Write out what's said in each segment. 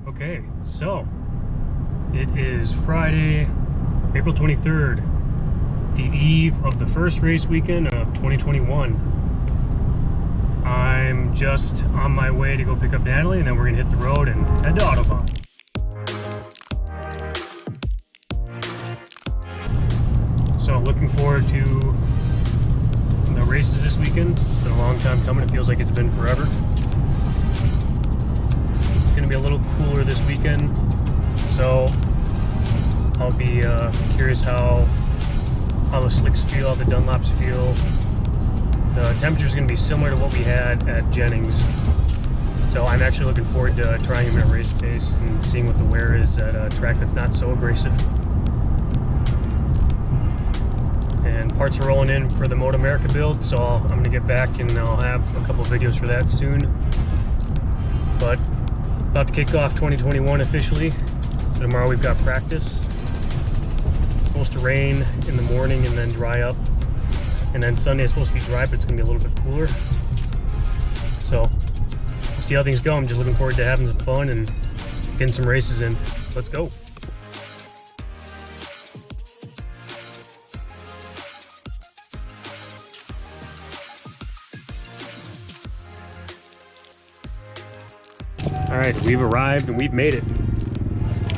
Okay, so it is Friday, April 23rd, the eve of the first race weekend of 2021. I'm just on my way to go pick up Natalie, and then we're gonna hit the road and head to Autobahn. So looking forward to the races this weekend. It's been a long time coming. It feels like it's been forever. It's going to be a little cooler this weekend, so I'll be curious how the slicks feel, how the Dunlops feel. The temperature is going to be similar to what we had at Jennings, so I'm actually looking forward to trying them at race pace and seeing what the wear is at a track that's not so abrasive. And parts are rolling in for the MotoAmerica build, so I'm going to get back and I'll have a couple videos for that soon. But about to kick off 2021 officially. So tomorrow we've got practice. It's supposed to rain in the morning and then dry up. And then Sunday is supposed to be dry, but it's going to be a little bit cooler. So we'll see how things go. I'm just looking forward to having some fun and getting some races in. Let's go. All right, we've arrived and we've made it.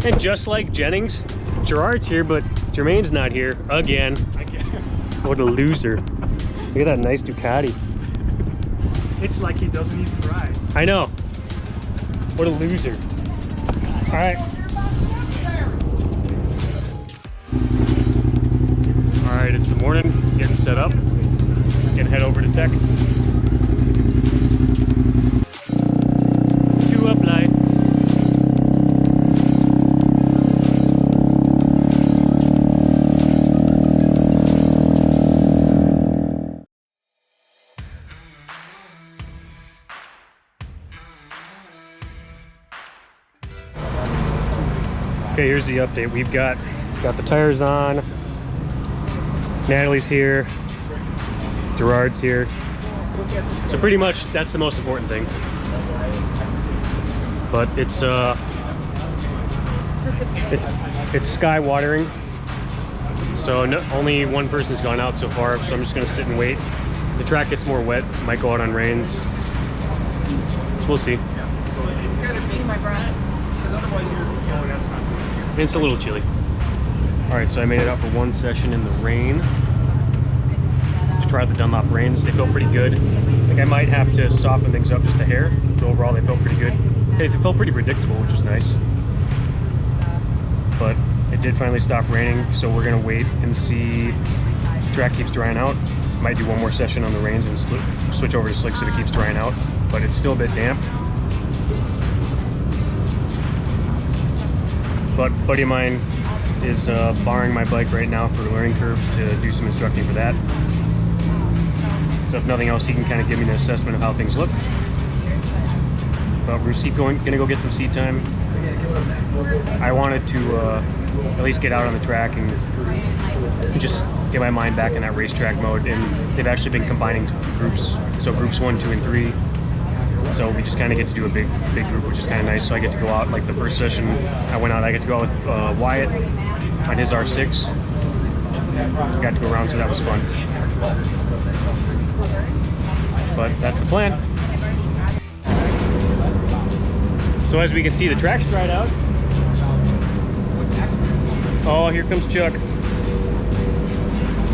And just like Jennings, Gerard's here, but Jermaine's not here again. What a loser. Look at that nice Ducati. It's like he doesn't even drive. I know. What a loser. All right. All right, it's the morning, getting set up. Gonna head over to Tech. Okay, here's the update. We've got the tires on. Natalie's here. Gerard's here. So pretty much that's the most important thing. But it's sky watering. So only one person's gone out so far, so I'm just gonna sit and wait. The track gets more wet, might go out on rains. So we'll see. It's a little chilly. All right, so I made it out for one session in the rain to try the Dunlop reins. They felt pretty good. I think I might have to soften things up just a hair, but overall they felt pretty good. They felt pretty predictable, which was nice. But it did finally stop raining, so we're gonna wait and see if the track keeps drying out. Might do one more session on the reins and switch over to slicks if it keeps drying out, but it's still a bit damp. But a buddy of mine is borrowing my bike right now for learning curves to do some instructing for that. So if nothing else, he can kind of give me an assessment of how things look. But we're just gonna go get some seat time. I wanted to at least get out on the track and just get my mind back in that racetrack mode. And they've actually been combining groups, so groups 1, 2, and 3. So we just kind of get to do a big group, which is kind of nice. So I get to go out, like the first session I went out, I get to go out with Wyatt on his R6. Got to go around, so that was fun. But that's the plan. So as we can see, the track's dried out. Oh, here comes Chuck.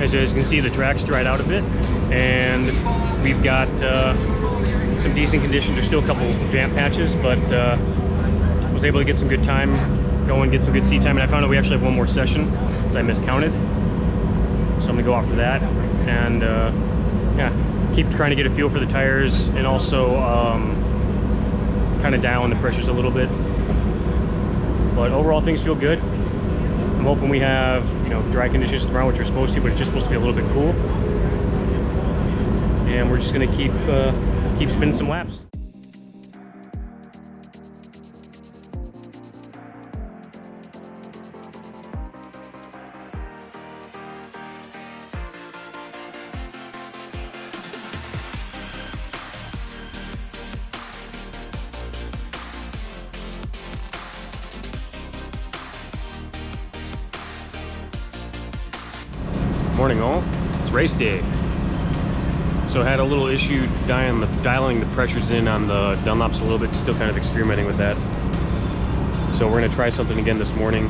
As you guys can see, the track's dried out a bit, and we've got some decent conditions. There's still a couple jam patches, but was able to get some good time going, get some good seat time, and I found out we actually have one more session because I miscounted. So I'm gonna go out for that, and yeah, keep trying to get a feel for the tires, and also kind of dial in the pressures a little bit. But overall, things feel good. I'm hoping we have, you know, dry conditions tomorrow, which we're supposed to, but it's just supposed to be a little bit cool. And we're just gonna keep spinning some laps. Morning all, it's race day. So I had a little issue dialing the pressures in on the Dunlops a little bit, still kind of experimenting with that. So we're gonna try something again this morning.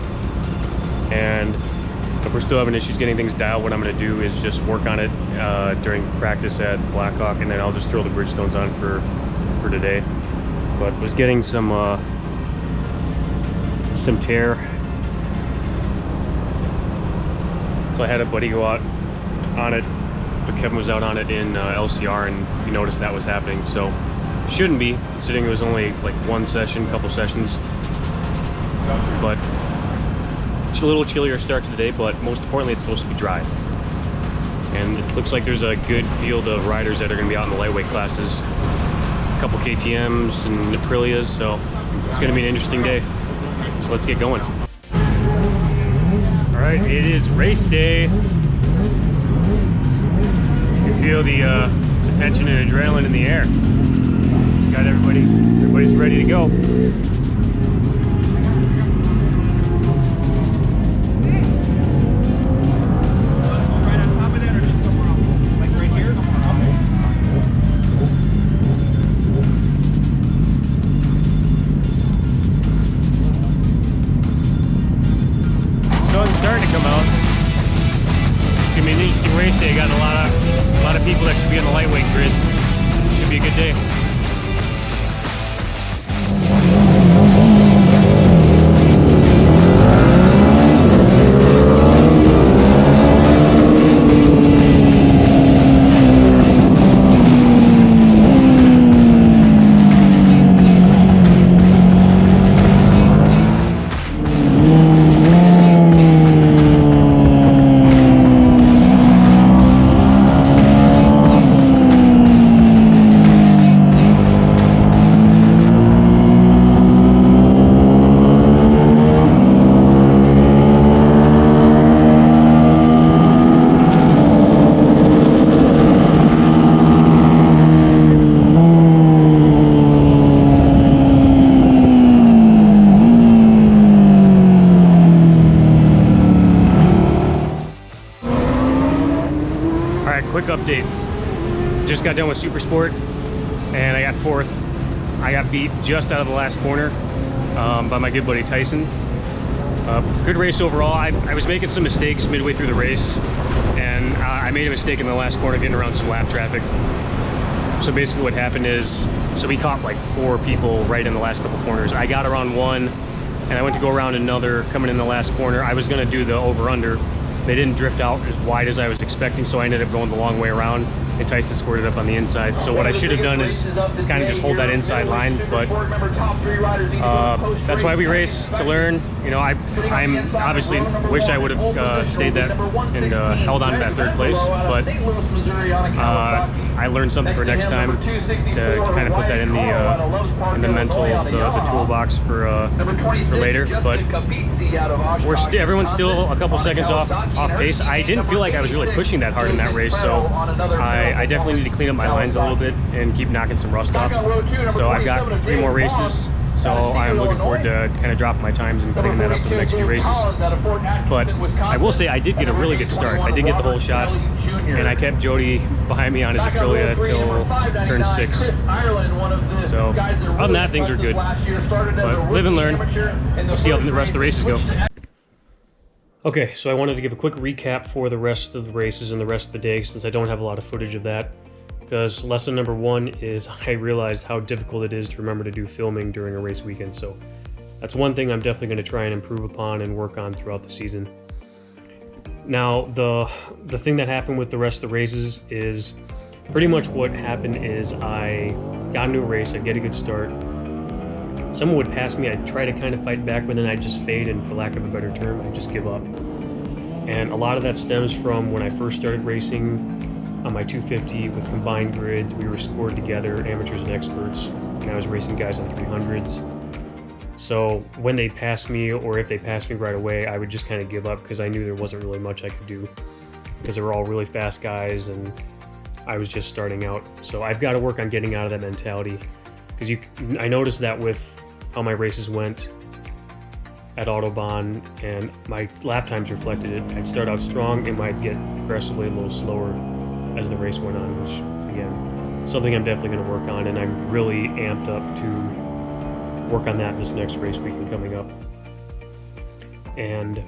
And if we're still having issues getting things dialed, what I'm gonna do is just work on it during practice at Blackhawk, and then I'll just throw the Bridgestones on for today. But was getting some tear. So I had a buddy go out on it, but Kevin was out on it in LCR, and he noticed that was happening. So it shouldn't be, considering it was only like one session, couple sessions. But it's a little chillier start to the day, but most importantly, it's supposed to be dry. And it looks like there's a good field of riders that are going to be out in the lightweight classes. A couple KTMs and Aprilias, so it's going to be an interesting day. So let's get going. All right, it is race day. You can feel the tension and adrenaline in the air. Got everybody's ready to go. Starting to come out. It's gonna be an interesting race day. Got a lot of people that should be on the lightweight grids. Should be a good day. Quick update. Just got done with Super Sport and I got fourth. I got beat just out of the last corner by my good buddy Tyson. Good race overall. I was making some mistakes midway through the race, and I made a mistake in the last corner getting around some lap traffic. So basically what happened is, so we caught like 4 people right in the last couple corners. I got around one and I went to go around another coming in the last corner. I was gonna do the over-under. They didn't drift out as wide as I was expecting, so I ended up going the long way around, and Tyson squirted up on the inside. So what I should have done is kind of just hold that inside line, but that's why we race, to learn. You know, I'm obviously wish I would have stayed that and held on to that third place, but I learned something for next time to kind of put that in the mental, the toolbox for later. But everyone's still a couple seconds off pace. I didn't feel like I was really pushing that hard in that race, so I definitely need to clean up my lines a little bit and keep knocking some rust off. So I've got 3 more races, so I'm looking forward to kind of dropping my times and cleaning that up for the next few races. But I will say I did get a really good start. I did get the whole shot, and I kept Jody behind me on his Aprilia till turn 6. So other than that, things are good. But live and learn. We'll see how the rest of the races go. Okay, so I wanted to give a quick recap for the rest of the races and the rest of the day, since I don't have a lot of footage of that. Because lesson number 1 is I realized how difficult it is to remember to do filming during a race weekend. So that's one thing I'm definitely going to try and improve upon and work on throughout the season. Now, the thing that happened with the rest of the races is pretty much what happened is I got into a race, I'd get a good start. Someone would pass me, I'd try to kind of fight back, but then I'd just fade, and for lack of a better term, I'd just give up. And a lot of that stems from when I first started racing on my 250 with combined grids. We were scored together, amateurs and experts, and I was racing guys on 300s. So when they passed me, or if they passed me right away, I would just kind of give up because I knew there wasn't really much I could do, because they were all really fast guys and I was just starting out. So I've got to work on getting out of that mentality, because I noticed that with how my races went at Autobahn, and my lap times reflected it. I'd start out strong and might get progressively a little slower as the race went on, which, again, something I'm definitely going to work on, and I'm really amped up to work on that this next race weekend coming up. And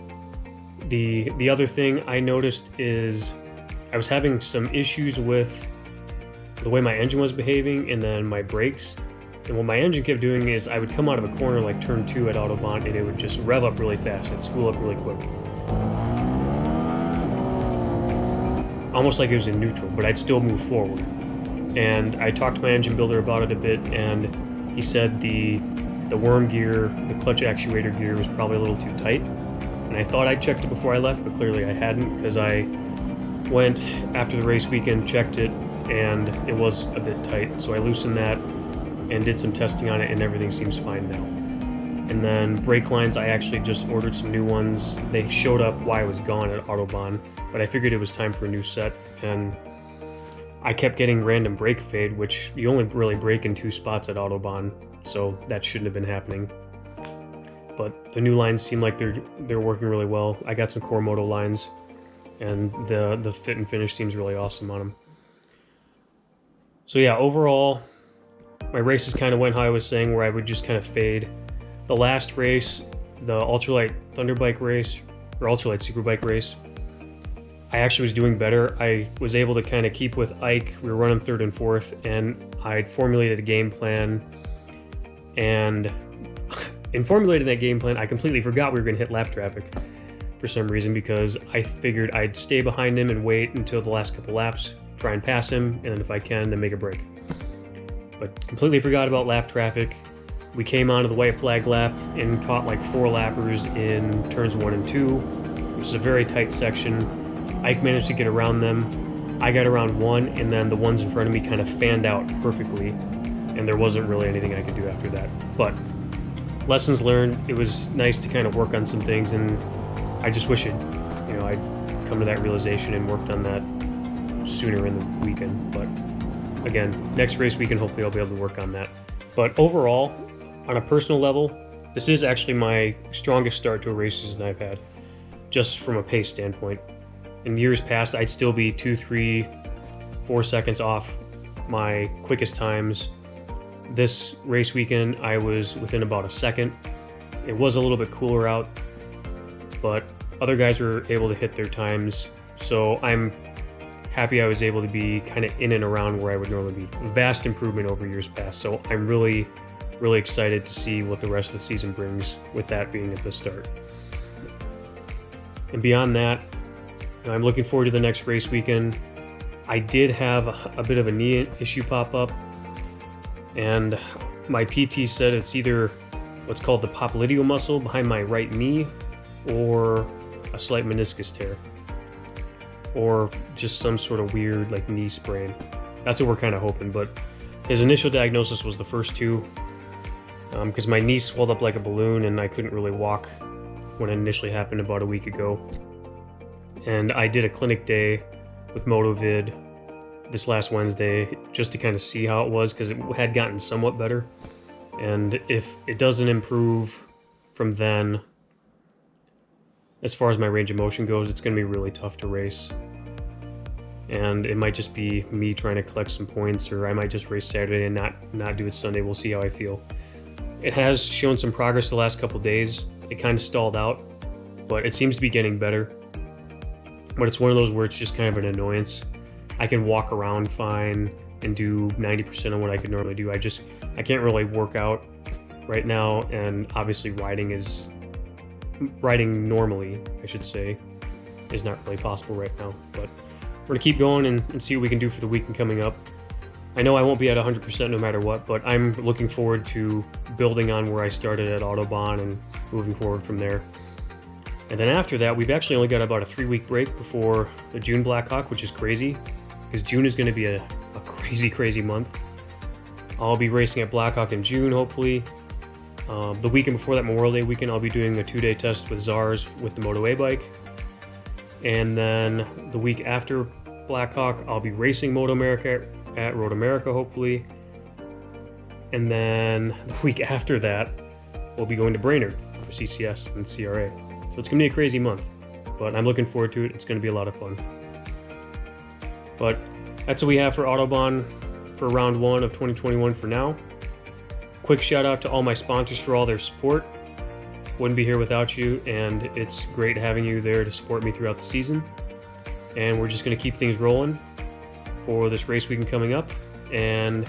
the other thing I noticed is I was having some issues with the way my engine was behaving and then my brakes. And what my engine kept doing is I would come out of a corner like turn 2 at Autobahn and it would just rev up really fast and spool up really quick. Almost like it was in neutral, but I'd still move forward. And I talked to my engine builder about it a bit, and he said the worm gear, the clutch actuator gear, was probably a little too tight. And I thought I checked it before I left, but clearly I hadn't, because I went after the race weekend, checked it, and it was a bit tight. So I loosened that and did some testing on it, and everything seems fine now. And then brake lines, I actually just ordered some new ones. They showed up while I was gone at Autobahn, but I figured it was time for a new set, and I kept getting random brake fade, which you only really brake in 2 spots at Autobahn, so that shouldn't have been happening. But the new lines seem like they're working really well. I got some core moto lines, and the fit and finish seems really awesome on them. So yeah, overall, my races kind of went how I was saying, where I would just kind of fade. The last race, the Ultralight Thunderbike race, or Ultralight Superbike race, I actually was doing better. I was able to kind of keep with Ike. We were running 3rd and 4th, and I'd formulated a game plan. And in formulating that game plan, I completely forgot we were going to hit lap traffic for some reason, because I figured I'd stay behind him and wait until the last couple laps, try and pass him, and then if I can, then make a break. But completely forgot about lap traffic. We came onto the white flag lap and caught like 4 lappers in turns 1 and 2, which is a very tight section. Ike managed to get around them. I got around 1, and then the ones in front of me kind of fanned out perfectly, and there wasn't really anything I could do after that. But lessons learned. It was nice to kind of work on some things, and I just wish I'd come to that realization and worked on that sooner in the weekend. But again, next race weekend, hopefully I'll be able to work on that. But overall, on a personal level, this is actually my strongest start to a race season I've had, just from a pace standpoint. In years past, I'd still be 2, 3, 4 seconds off my quickest times. This race weekend, I was within about a second. It was a little bit cooler out, but other guys were able to hit their times, so I'm happy I was able to be kind of in and around where I would normally be. Vast improvement over years past, so I'm really excited to see what the rest of the season brings, with that being at the start. And beyond that, I'm looking forward to the next race weekend. I did have a bit of a knee issue pop up, and my PT said it's either what's called the popliteal muscle behind my right knee, or a slight meniscus tear, or just some sort of weird like knee sprain. That's what we're kind of hoping, but his initial diagnosis was the first 2, because my knee swelled up like a balloon and I couldn't really walk when it initially happened about a week ago. And I did a clinic day with MotoVid this last Wednesday just to kind of see how it was, because it had gotten somewhat better. And if it doesn't improve from then, as far as my range of motion goes, it's going to be really tough to race. And it might just be me trying to collect some points, or I might just race Saturday and not do it Sunday. We'll see how I feel. It has shown some progress the last couple days. It kind of stalled out, but it seems to be getting better. But it's one of those where it's just kind of an annoyance. I can walk around fine and do 90% of what I could normally do. I can't really work out right now, and obviously riding normally, I should say, is not really possible right now. But we're gonna keep going and see what we can do for the weekend coming up. I know I won't be at 100% no matter what, but I'm looking forward to building on where I started at Autobahn and moving forward from there. And then after that, we've actually only got about a 3-week break before the June Blackhawk, which is crazy, because June is going to be a crazy month. I'll be racing at Blackhawk in June, hopefully. The weekend before that, Memorial Day weekend, I'll be doing a 2-day test with ZARS with the MotoA bike. And then the week after Blackhawk, I'll be racing MotoAmerica at Road America, hopefully. And then the week after that, we'll be going to Brainerd. for CCS and CRA. So it's gonna be a crazy month, but I'm looking forward to it. It's gonna be a lot of fun. But that's what we have for Autobahn for round 1 of 2021 for now. Quick shout out to all my sponsors for all their support. Wouldn't be here without you, and it's great having you there to support me throughout the season. And we're just gonna keep things rolling for this race weekend coming up and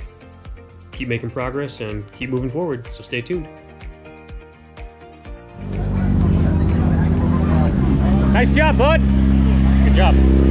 keep making progress and keep moving forward. So stay tuned. Nice job, bud. Good job.